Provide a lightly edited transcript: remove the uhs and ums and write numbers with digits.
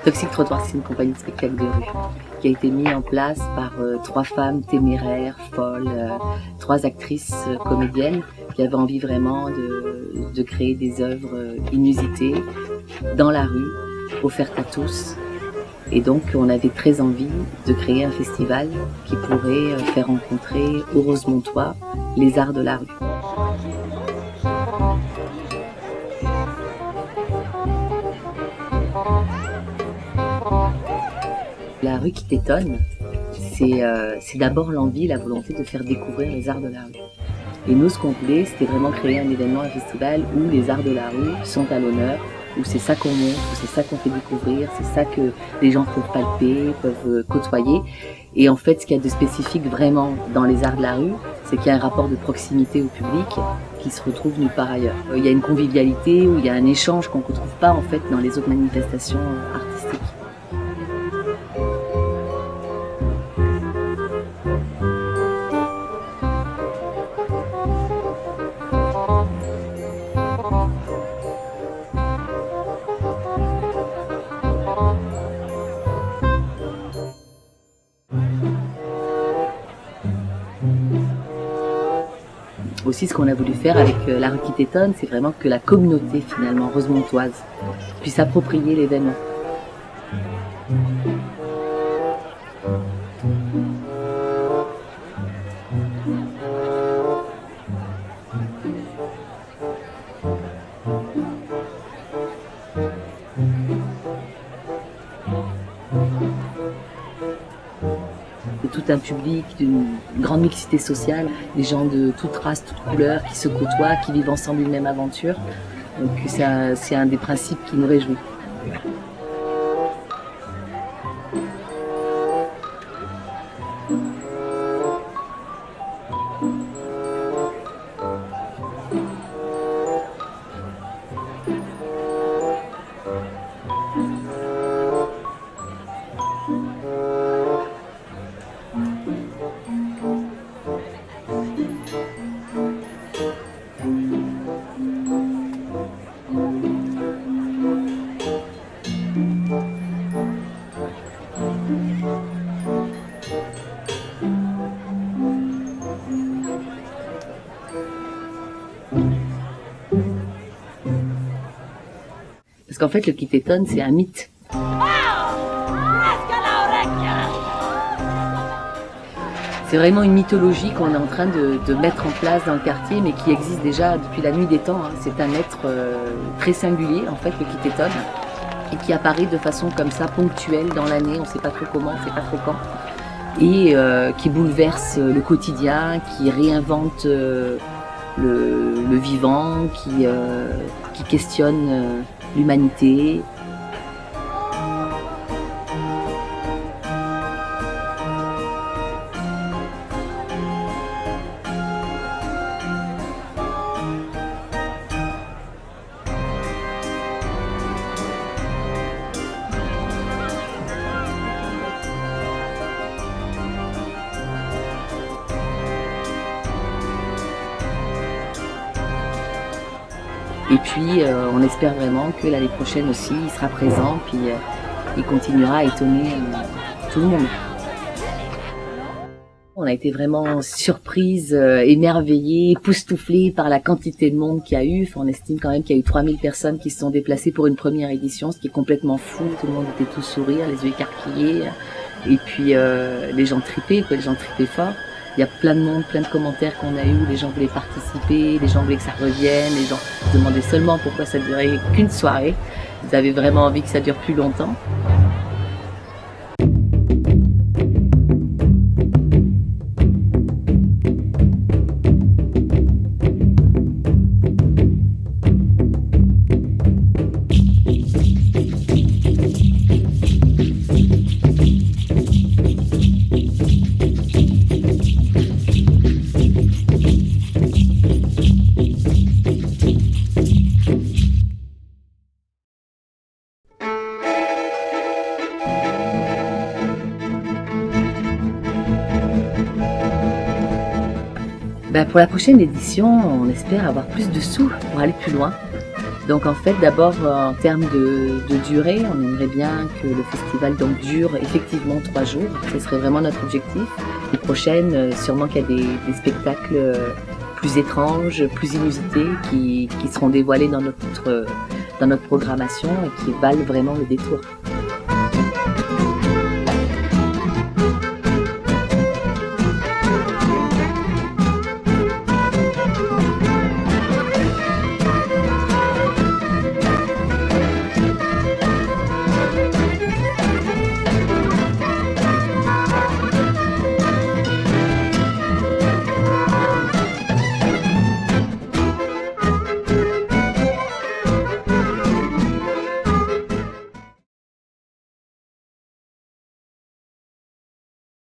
Toxic Trottoir, c'est une compagnie de spectacle de rue qui a été mise en place par 3 femmes téméraires, folles, 3 actrices comédiennes qui avaient envie vraiment de créer des œuvres inusitées dans la rue, offertes à tous. Et donc on avait très envie de créer un festival qui pourrait faire rencontrer aux Rosemontois les arts de la rue. La rue qui t'étonne, c'est d'abord l'envie, la volonté de faire découvrir les arts de la rue. Et nous, ce qu'on voulait, c'était vraiment créer un événement, un festival où les arts de la rue sont à l'honneur, où c'est ça qu'on montre, où c'est ça qu'on fait découvrir, c'est ça que les gens peuvent palper, peuvent côtoyer. Et en fait, ce qu'il y a de spécifique vraiment dans les arts de la rue, c'est qu'il y a un rapport de proximité au public qui se retrouve nulle part ailleurs. Il y a une convivialité, où il y a un échange qu'on ne retrouve pas en fait dans les autres manifestations artistiques. Aussi, ce qu'on a voulu faire avec La Rue qui t'étonne, c'est vraiment que la communauté, finalement, rosemontoise, puisse s'approprier l'événement. Tout un public d'une grande mixité sociale, des gens de toutes races, toutes couleurs, qui se côtoient, qui vivent ensemble une même aventure. Donc c'est un des principes qui nous réjouit. Parce qu'en fait, le qui t'étonne, c'est un mythe. C'est vraiment une mythologie qu'on est en train de mettre en place dans le quartier, mais qui existe déjà depuis la nuit des temps. C'est un être très singulier, en fait, le qui t'étonne, et qui apparaît de façon comme ça, ponctuelle dans l'année, on ne sait pas trop comment, on ne sait pas trop quand, et qui bouleverse le quotidien, qui réinvente le vivant, qui questionne l'humanité. Et puis, on espère vraiment que l'année prochaine aussi, il sera présent, puis il continuera à étonner tout le monde. On a été vraiment surprise, émerveillée, époustouflée par la quantité de monde qu'il y a eu. Enfin, on estime quand même qu'il y a eu 3000 personnes qui se sont déplacées pour une première édition, ce qui est complètement fou. Tout le monde était tout sourire, les yeux écarquillés. Et puis, les gens tripaient, les gens tripaient fort. Il y a plein de monde, plein de commentaires qu'on a eu, les gens voulaient participer, les gens voulaient que ça revienne, les gens se demandaient seulement pourquoi ça durait qu'une soirée. Ils avaient vraiment envie que ça dure plus longtemps. Pour la prochaine édition, on espère avoir plus de sous pour aller plus loin. Donc en fait, d'abord en termes de durée, on aimerait bien que le festival donc dure effectivement 3 jours. Ce serait vraiment notre objectif. Les prochaines, sûrement qu'il y a des spectacles plus étranges, plus inusités, qui seront dévoilés dans notre programmation et qui valent vraiment le détour.